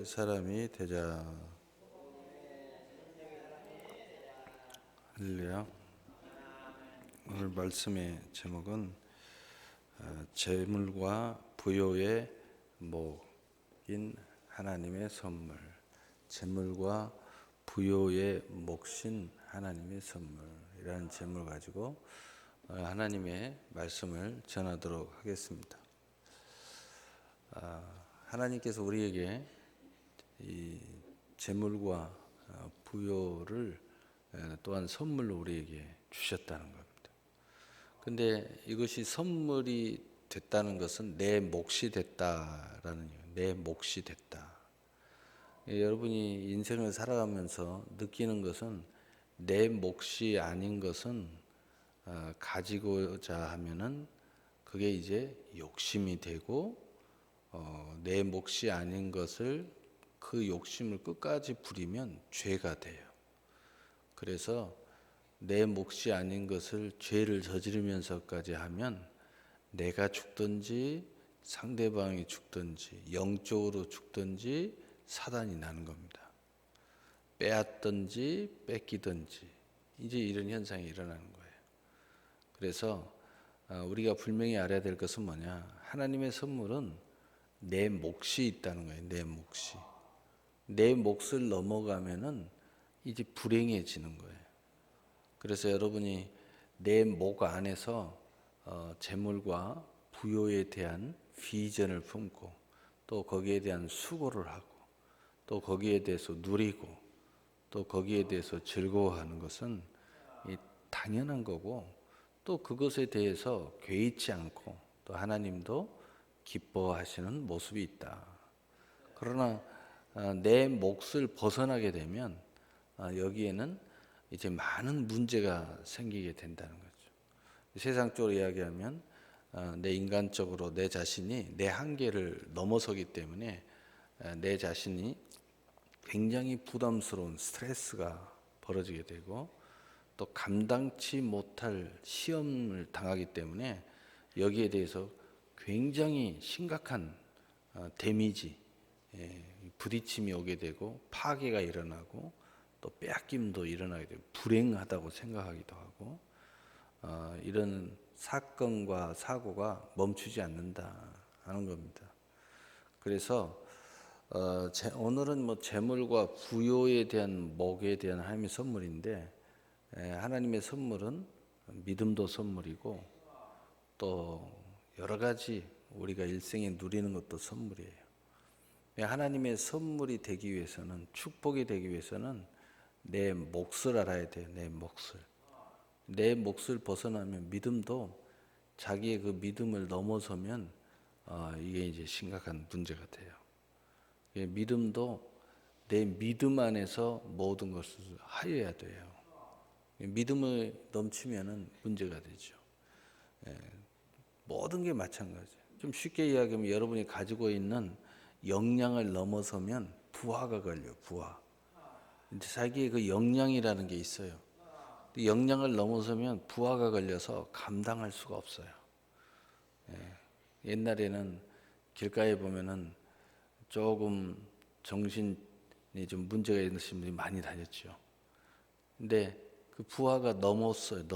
사람이 되자. 할렐루야. 오늘 말씀의 제목은 재물과 부요의 목인 하나님의 선물. 재물과 부요의 몫인 하나님의 선물이라는 제목을 가지고 하나님의 말씀을 전하도록 하겠습니다. 하나님께서 우리에게 이 재물과 부요를 또한 선물로 우리에게 주셨다는 겁니다. 근데 이것이 선물이 됐다는 것은 내 몫이 됐다라는 얘기예요. 내 몫이 됐다. 여러분이 인생을 살아가면서 느끼는 것은 내 몫이 아닌 것은 가지고자 하면은 그게 이제 욕심이 되고 내 몫이 아닌 것을 그 욕심을 끝까지 부리면 죄가 돼요. 그래서 내 몫이 아닌 것을 죄를 저지르면서까지 하면 내가 죽든지 상대방이 죽든지 영적으로 죽든지 사단이 나는 겁니다. 빼앗든지 뺏기든지 이제 이런 현상이 일어나는 거예요. 그래서 우리가 분명히 알아야 될 것은 뭐냐? 하나님의 선물은 내 몫이 있다는 거예요. 내 몫이. 내 몫을 넘어가면은 이제 불행해지는 거예요. 그래서 여러분이 내 목 안에서 재물과 부요에 대한 비전을 품고 또 거기에 대한 수고를 하고 또 거기에 대해서 누리고 또 거기에 대해서 즐거워하는 것은 당연한 거고 또 그것에 대해서 괴이치 않고 또 하나님도 기뻐하시는 모습이 있다. 그러나 내 몫을 벗어나게 되면 여기에는 이제 많은 문제가 생기게 된다는 거죠. 세상적으로 이야기하면 내 인간적으로 내 자신이 내 한계를 넘어서기 때문에 내 자신이 굉장히 부담스러운 스트레스가 벌어지게 되고 또 감당치 못할 시험을 당하기 때문에 여기에 대해서 굉장히 심각한 데미지, 부딪힘이 오게 되고 파괴가 일어나고 또 빼앗김도 일어나게 되고 불행하다고 생각하기도 하고 이런 사건과 사고가 멈추지 않는다 하는 겁니다. 그래서 오늘은 재물과 부요에 대한 몫에 대한 하나님의 선물인데 하나님의 선물은 믿음도 선물이고 또 여러 가지 우리가 일생에 누리는 것도 선물이에요. 하나님의 선물이 되기 위해서는 축복이 되기 위해서는 내 몫을 알아야 돼요. 내 몫을. 내 몫을 벗어나면 믿음도 자기의 그 믿음을 넘어서면 이게 이제 심각한 문제가 돼요. 믿음도 내 믿음 안에서 모든 것을 하여야 돼요. 믿음을 넘치면은 문제가 되죠. 모든 게 마찬가지예요. 좀 쉽게 이야기하면 여러분이 가지고 있는 역량을 넘어서면 부하가 걸려요. 부하. 자기의 그 역량이라는 게 있어요. 역량을 넘어서면 부하가 걸려서 감당할 수가 없어요. 옛날에는 길가에 보면은 조금 정신이 좀 문제가 있으신 분들이 많이 다녔죠. 근데 그 부하가 넘어섰다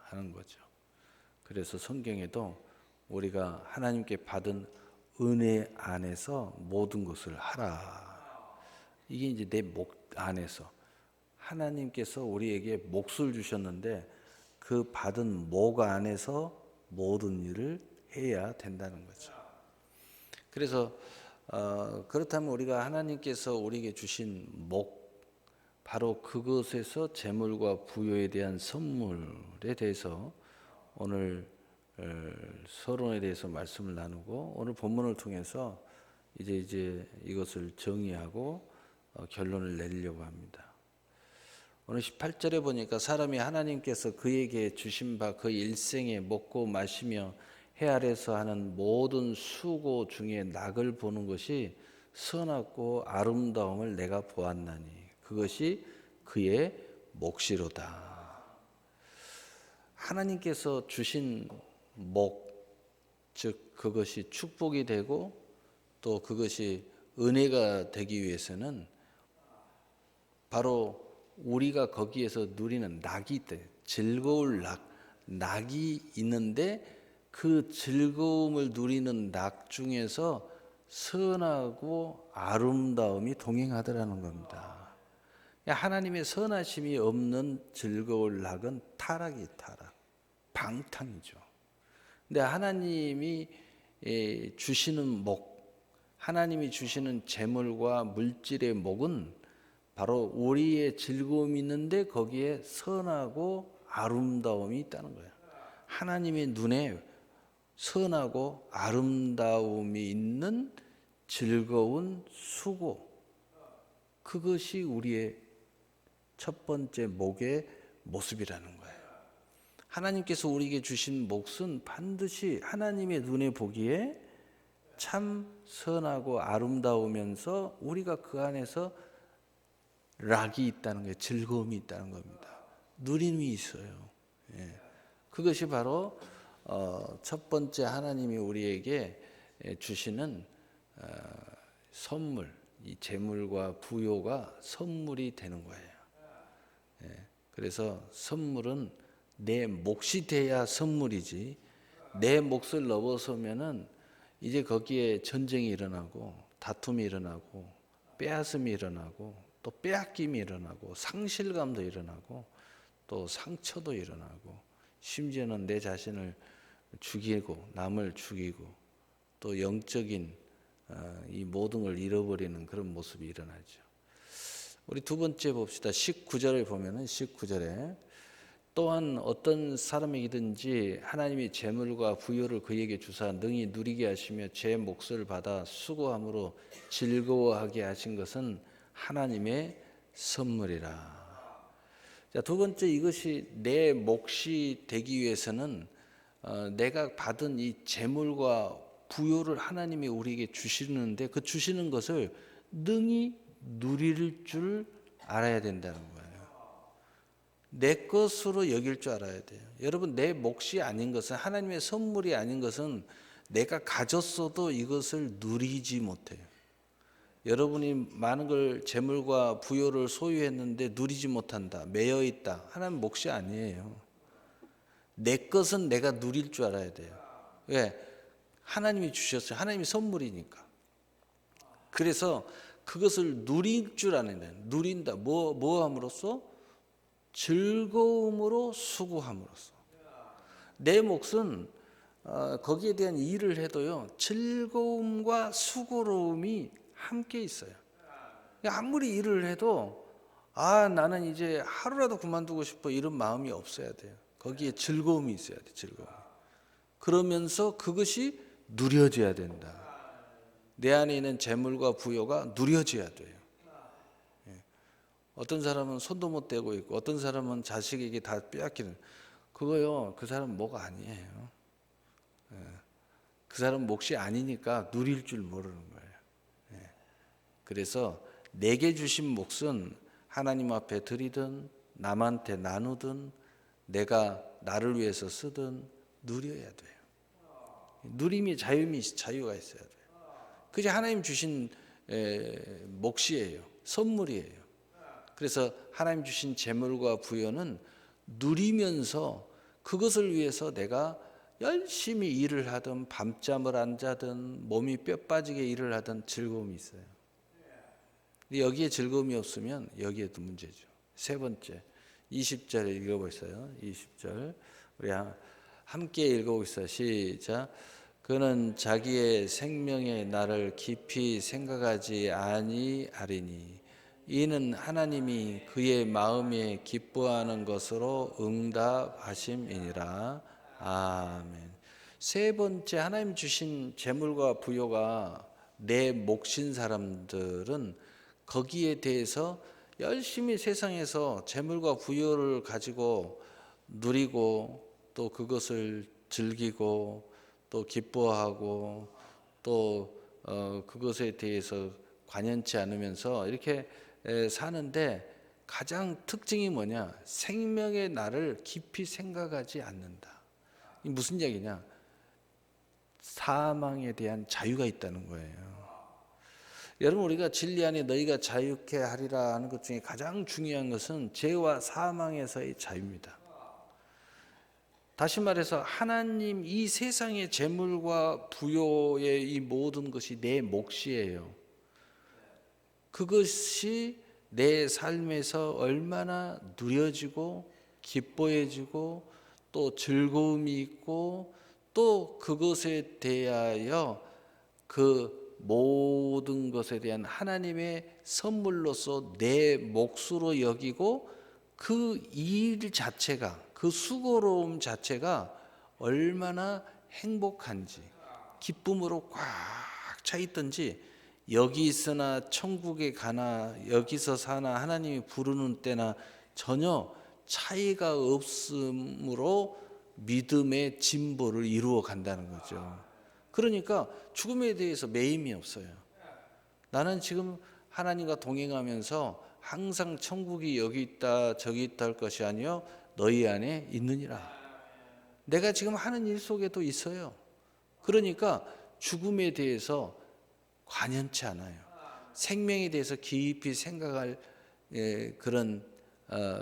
하는 거죠. 그래서 성경에도 우리가 하나님께 받은 은혜 안에서 모든 것을 하라. 이게 이제 내 목 안에서 하나님께서 우리에게 몫을 주셨는데 그 받은 목 안에서 모든 일을 해야 된다는 거죠. 그래서 그렇다면 우리가 하나님께서 우리에게 주신 목 바로 그것에서 재물과 부요에 대한 선물에 대해서 오늘 서론에 대해서 말씀을 나누고 오늘 본문을 통해서 이제 이것을 정의하고 결론을 내리려고 합니다. 오늘 18절에 보니까 사람이 하나님께서 그에게 주신 바 그 일생에 먹고 마시며 해 아래서 하는 모든 수고 중에 낙을 보는 것이 선하고 아름다움을 내가 보았나니 그것이 그의 몫이로다. 하나님께서 주신 목, 즉 그것이 축복이 되고 또 그것이 은혜가 되기 위해서는 바로 우리가 거기에서 누리는 낙이 있다. 즐거울 낙이 있는데 그 즐거움을 누리는 낙 중에서 선하고 아름다움이 동행하더라는 겁니다. 하나님의 선하심이 없는 즐거울 낙은 타락, 방탕이죠. 근데 하나님이 주시는 하나님이 주시는 재물과 물질의 목은 바로 우리의 즐거움이 있는데 거기에 선하고 아름다움이 있다는 거예요. 하나님의 눈에 선하고 아름다움이 있는 즐거운 수고, 그것이 우리의 첫 번째 목의 모습이라는 거예요. 하나님께서 우리에게 주신 몫은 반드시 하나님의 눈에 보기에 참 선하고 아름다우면서 우리가 그 안에서 락이 있다는 거예요. 즐거움이 있다는 겁니다. 누림이 있어요. 그것이 바로 첫 번째 하나님이 우리에게 주시는 선물, 이 재물과 부요가 선물이 되는 거예요. 그래서 선물은 내 몫이 돼야 선물이지, 내 몫을 넘어서면은 이제 거기에 전쟁이 일어나고 다툼이 일어나고 빼앗음이 일어나고 또 빼앗김이 일어나고 상실감도 일어나고 또 상처도 일어나고 심지어는 내 자신을 죽이고 남을 죽이고 또 영적인 이 모든 걸 잃어버리는 그런 모습이 일어나죠. 우리 두 번째 봅시다. 19절을 보면은 19절에 또한 어떤 사람에게든지 하나님이 재물과 부요를 그에게 주사 능히 누리게 하시며 제 몫을 받아 수고함으로 즐거워하게 하신 것은 하나님의 선물이라. 자, 두 번째, 이것이 내 몫이 되기 위해서는 내가 받은 이 재물과 부요를 하나님이 우리에게 주시는데 그 주시는 것을 능히 누릴 줄 알아야 된다는 거예요. 내 것으로 여길 줄 알아야 돼요. 여러분, 내 몫이 아닌 것은, 하나님의 선물이 아닌 것은 내가 가졌어도 이것을 누리지 못해요. 여러분이 많은 걸 재물과 부요를 소유했는데 누리지 못한다, 매여 있다, 하나님 몫이 아니에요. 내 것은 내가 누릴 줄 알아야 돼요. 왜? 하나님이 주셨어요. 하나님이 선물이니까. 그래서 그것을 누릴 줄 아는 거예요. 누린다. 뭐 함으로써? 즐거움으로 수고함으로써. 내 몫은 거기에 대한 일을 해도요, 즐거움과 수고로움이 함께 있어요. 아무리 일을 해도 나는 이제 하루라도 그만두고 싶어, 이런 마음이 없어야 돼요. 거기에 즐거움이 있어야 돼. 즐거움. 그러면서 그것이 누려져야 된다. 내 안에 있는 재물과 부요가 누려져야 돼요. 어떤 사람은 손도 못 대고 있고 어떤 사람은 자식에게 다 빼앗기는, 그거요, 그 사람 목 아니에요. 그 사람 몫이 아니니까 누릴 줄 모르는 거예요. 그래서 내게 주신 몫은 하나님 앞에 드리든 남한테 나누든 내가 나를 위해서 쓰든 누려야 돼요. 누림이 자유가 있어야 돼요. 그게 하나님 주신 몫이에요. 선물이에요. 그래서 하나님 주신 재물과 부여는 누리면서 그것을 위해서 내가 열심히 일을 하든 밤잠을 안 자든 몸이 뼈 빠지게 일을 하든 즐거움이 있어요. 근데 여기에 즐거움이 없으면 여기에도 문제죠. 세 번째, 20절 읽어보세요. 20절 우리 함께 읽어보겠습니다. 시작. 그는 자기의 생명의 날을 깊이 생각하지 아니하리니 이는 하나님이 그의 마음에 기뻐하는 것으로 응답하심이니라. 아멘. 세 번째, 하나님 주신 재물과 부요가 내 몫인 사람들은 거기에 대해서 열심히 세상에서 재물과 부요를 가지고 누리고 또 그것을 즐기고 또 기뻐하고 또 그것에 대해서 관여치 않으면서 이렇게 사는데 가장 특징이 뭐냐? 생명의 날을 깊이 생각하지 않는다. 이 무슨 얘기냐? 사망에 대한 자유가 있다는 거예요. 여러분, 우리가 진리 안에 너희가 자유케 하리라 하는 것 중에 가장 중요한 것은 죄와 사망에서의 자유입니다. 다시 말해서 하나님, 이 세상의 재물과 부요의 이 모든 것이 내 몫이에요. 그것이 내 삶에서 얼마나 누려지고 기뻐해지고 또 즐거움이 있고 또 그것에 대하여 그 모든 것에 대한 하나님의 선물로서 내 몫으로 여기고 그 일 자체가, 그 수고로움 자체가 얼마나 행복한지, 기쁨으로 꽉 차 있든지, 여기 있으나 천국에 가나 여기서 사나 하나님이 부르는 때나 전혀 차이가 없으므로 믿음의 진보를 이루어 간다는 거죠. 그러니까 죽음에 대해서 매임이 없어요. 나는 지금 하나님과 동행하면서 항상 천국이 여기 있다 저기 있다 할 것이 아니요 너희 안에 있느니라. 내가 지금 하는 일 속에도 있어요. 그러니까 죽음에 대해서 관연치 않아요. 생명에 대해서 깊이 생각할 그런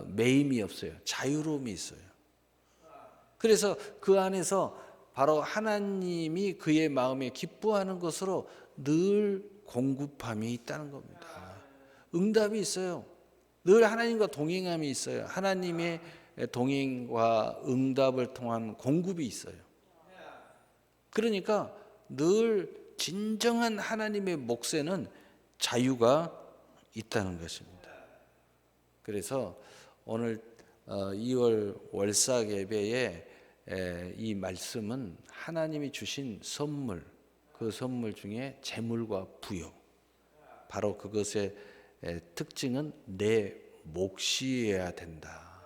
매임이 없어요. 자유로움이 있어요. 그래서 그 안에서 바로 하나님이 그의 마음에 기뻐하는 것으로 늘 공급함이 있다는 겁니다. 응답이 있어요. 늘 하나님과 동행함이 있어요. 하나님의 동행과 응답을 통한 공급이 있어요. 그러니까 늘 진정한 하나님의 몫에는 자유가 있다는 것입니다. 그래서 오늘 2월 월삭 예배에 이 말씀은 하나님이 주신 선물, 그 선물 중에 재물과 부요, 바로 그것의 특징은 내 몫이어야 된다.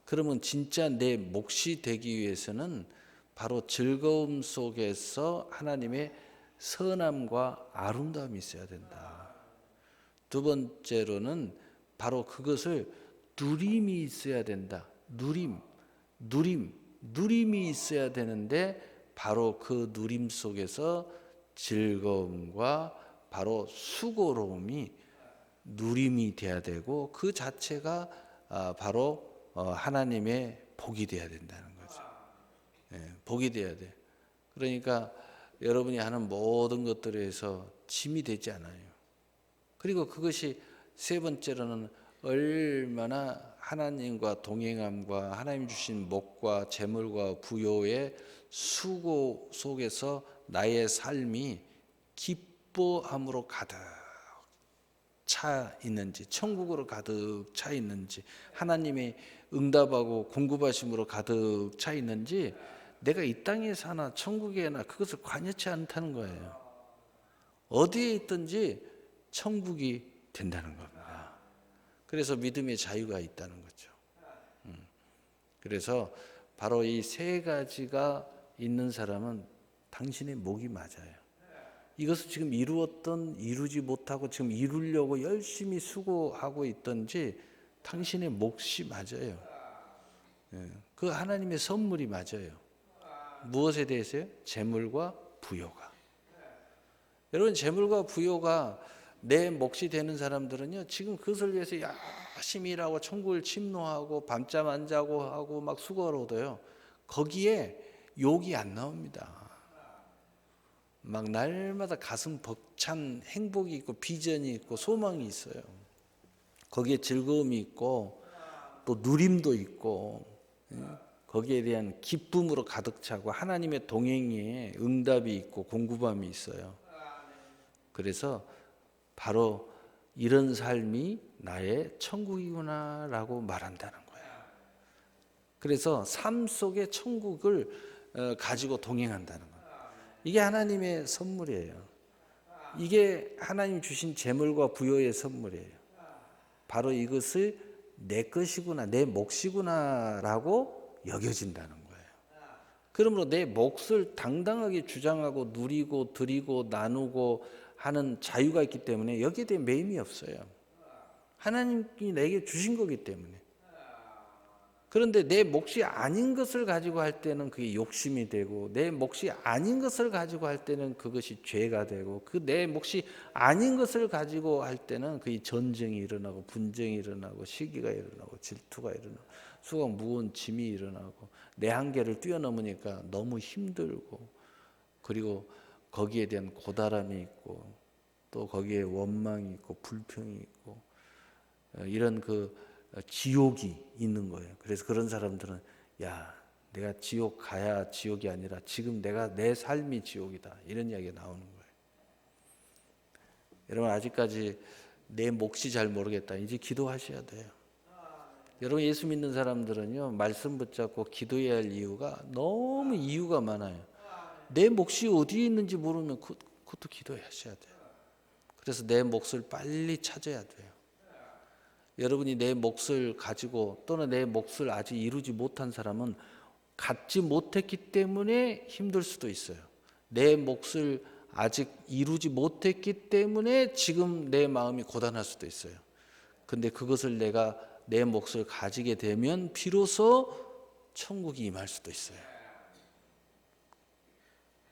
그러면 진짜 내 몫이 되기 위해서는 바로 즐거움 속에서 하나님의 선함과 아름다움이 있어야 된다. 두 번째로는 바로 그것을 누림이 있어야 된다. 누림이 있어야 되는데 바로 그 누림 속에서 즐거움과 바로 수고로움이 누림이 돼야 되고 그 자체가 바로 하나님의 복이 돼야 된다는 거죠. 복이 돼야 돼. 그러니까 여러분이 하는 모든 것들에서 짐이 되지 않아요. 그리고 그것이 세 번째로는 얼마나 하나님과 동행함과 하나님 주신 복과 재물과 부요의 수고 속에서 나의 삶이 기뻐함으로 가득 차 있는지, 천국으로 가득 차 있는지, 하나님의 응답하고 공급하심으로 가득 차 있는지, 내가 이 땅에 사나 천국에나 그것을 관여치 않다는 거예요. 어디에 있든지 천국이 된다는 겁니다. 그래서 믿음의 자유가 있다는 거죠. 그래서 바로 이 세 가지가 있는 사람은 당신의 목이 맞아요. 이것을 지금 이루지 못하고 지금 이루려고 열심히 수고하고 있든지 당신의 몫이 맞아요. 그 하나님의 선물이 맞아요. 무엇에 대해서요? 재물과 부요가. 여러분, 재물과 부요가 내 몫이 되는 사람들은요, 지금 그것을 위해서 열심히 일하고 천국을 침노하고 밤잠 안 자고 하고 막 수고로도요, 거기에 욕이 안 나옵니다. 막 날마다 가슴 벅찬 행복이 있고 비전이 있고 소망이 있어요. 거기에 즐거움이 있고 또 누림도 있고 거기에 대한 기쁨으로 가득 차고 하나님의 동행에 응답이 있고 공급함이 있어요. 그래서 바로 이런 삶이 나의 천국이구나라고 말한다는 거예요. 그래서 삶 속에 천국을 가지고 동행한다는 거예요. 이게 하나님의 선물이에요. 이게 하나님 주신 재물과 부요의 선물이에요. 바로 이것을 내 것이구나, 내 몫이구나라고 여겨진다는 거예요. 그러므로 내 몫을 당당하게 주장하고 누리고 드리고 나누고 하는 자유가 있기 때문에 여기에 대해 매임이 없어요. 하나님이 내게 주신 거기 때문에. 그런데 내 몫이 아닌 것을 가지고 할 때는 그게 욕심이 되고, 내 몫이 아닌 것을 가지고 할 때는 그것이 죄가 되고, 그 내 몫이 아닌 것을 가지고 할 때는 그게 전쟁이 일어나고, 분쟁이 일어나고, 시기가 일어나고, 질투가 일어나고, 수고 무거운 짐이 일어나고, 내 한계를 뛰어넘으니까 너무 힘들고, 그리고 거기에 대한 고달함이 있고, 또 거기에 원망이 있고, 불평이 있고, 이런 그 지옥이 있는 거예요. 그래서 그런 사람들은 야, 내가 지옥 가야 지옥이 아니라 지금 내 삶이 지옥이다, 이런 이야기가 나오는 거예요. 여러분, 아직까지 내 몫이 잘 모르겠다, 이제 기도하셔야 돼요. 여러분, 예수 믿는 사람들은요, 말씀 붙잡고 기도해야 할 이유가 너무 이유가 많아요. 내 몫이 어디에 있는지 모르면 그것도 기도하셔야 돼요. 그래서 내 몫을 빨리 찾아야 돼요. 여러분이 내 몫을 가지고 또는 내 몫을 아직 이루지 못한 사람은 갖지 못했기 때문에 힘들 수도 있어요. 내 몫을 아직 이루지 못했기 때문에 지금 내 마음이 고단할 수도 있어요. 근데 그것을 내가 내 몫을 가지게 되면 비로소 천국이 임할 수도 있어요.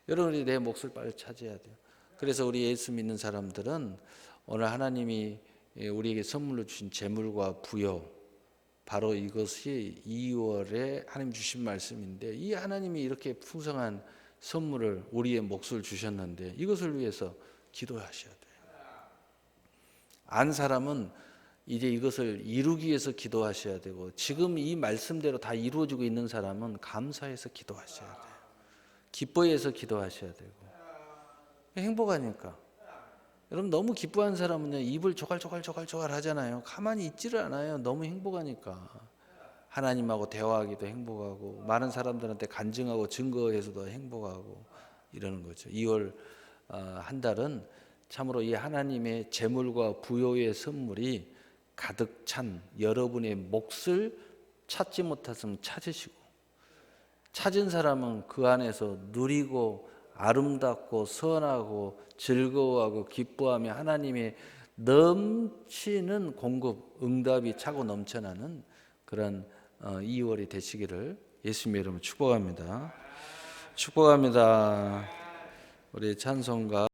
여러분이 내 몫을 빨리 찾아야 돼요. 그래서 우리 예수 믿는 사람들은 오늘 하나님이 우리에게 선물로 주신 재물과 부여, 바로 이것이 2월에 하나님 주신 말씀인데, 이 하나님이 이렇게 풍성한 선물을, 우리의 몫을 주셨는데 이것을 위해서 기도하셔야 돼요. 안 사람은 이제 이것을 이루기 위해서 기도하셔야 되고, 지금 이 말씀대로 다 이루어지고 있는 사람은 감사해서 기도하셔야 돼요. 기뻐해서 기도하셔야 되고, 행복하니까. 여러분, 너무 기뻐하는 사람은요, 입을 조갈조갈 하잖아요. 가만히 있지를 않아요. 너무 행복하니까. 하나님하고 대화하기도 행복하고, 많은 사람들한테 간증하고 증거해서도 행복하고, 이러는 거죠. 2월 한 달은 참으로 이 하나님의 재물과 부요의 선물이 가득 찬 여러분의 몫을 찾지 못했으면 찾으시고, 찾은 사람은 그 안에서 누리고 아름답고 선하고 즐거워하고 기뻐하며 하나님의 넘치는 공급, 응답이 차고 넘쳐나는 그런 2월이 되시기를 예수님의 이름으로 축복합니다. 축복합니다. 우리 찬송가